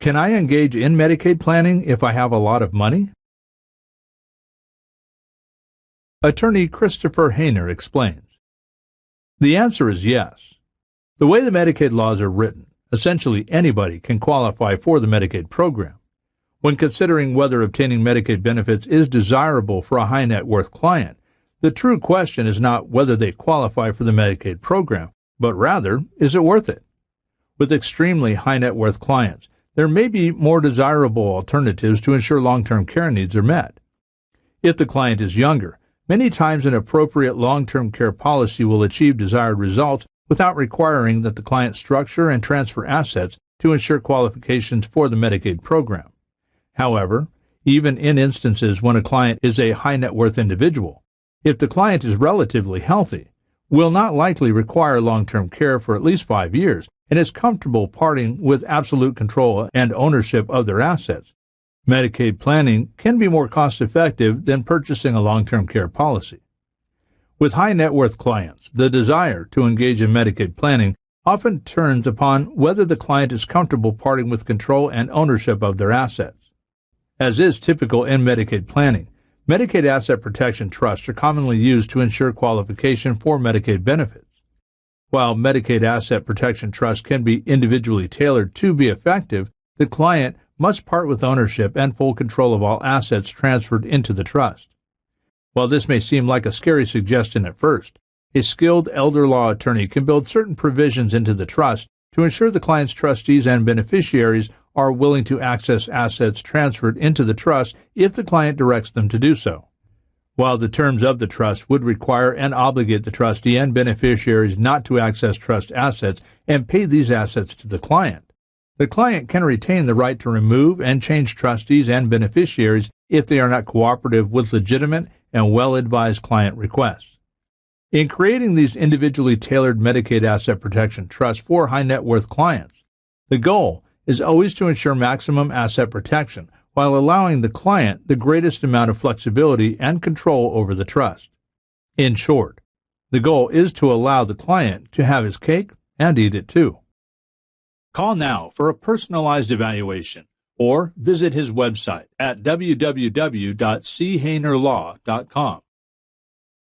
Can I engage in Medicaid planning if I have a lot of money? Attorney Christopher Hayner explains. The answer is yes. The way the Medicaid laws are written, essentially anybody can qualify for the Medicaid program. When considering whether obtaining Medicaid benefits is desirable for a high net worth client, the true question is not whether they qualify for the Medicaid program, but rather, is it worth it? With extremely high net worth clients, there may be more desirable alternatives to ensure long-term care needs are met. If the client is younger, many times an appropriate long-term care policy will achieve desired results without requiring that the client structure and transfer assets to ensure qualifications for the Medicaid program. However, even in instances when a client is a high net worth individual, if the client is relatively healthy, will not likely require long-term care for at least 5 years, and is comfortable parting with absolute control and ownership of their assets, Medicaid planning can be more cost-effective than purchasing a long-term care policy. With high net worth clients, the desire to engage in Medicaid planning often turns upon whether the client is comfortable parting with control and ownership of their assets. As is typical in Medicaid planning, Medicaid asset protection trusts are commonly used to ensure qualification for Medicaid benefits. While Medicaid asset protection trusts can be individually tailored to be effective, the client must part with ownership and full control of all assets transferred into the trust. While this may seem like a scary suggestion at first, a skilled elder law attorney can build certain provisions into the trust to ensure the client's trustees and beneficiaries are willing to access assets transferred into the trust if the client directs them to do so. While the terms of the trust would require and obligate the trustee and beneficiaries not to access trust assets and pay these assets to the client can retain the right to remove and change trustees and beneficiaries if they are not cooperative with legitimate and well-advised client requests. In creating these individually tailored Medicaid asset protection trusts for high net worth clients, the goal is always to ensure maximum asset protection while allowing the client the greatest amount of flexibility and control over the trust. In short, the goal is to allow the client to have his cake and eat it too. Call now for a personalized evaluation or visit his website at www.chaynerlaw.com.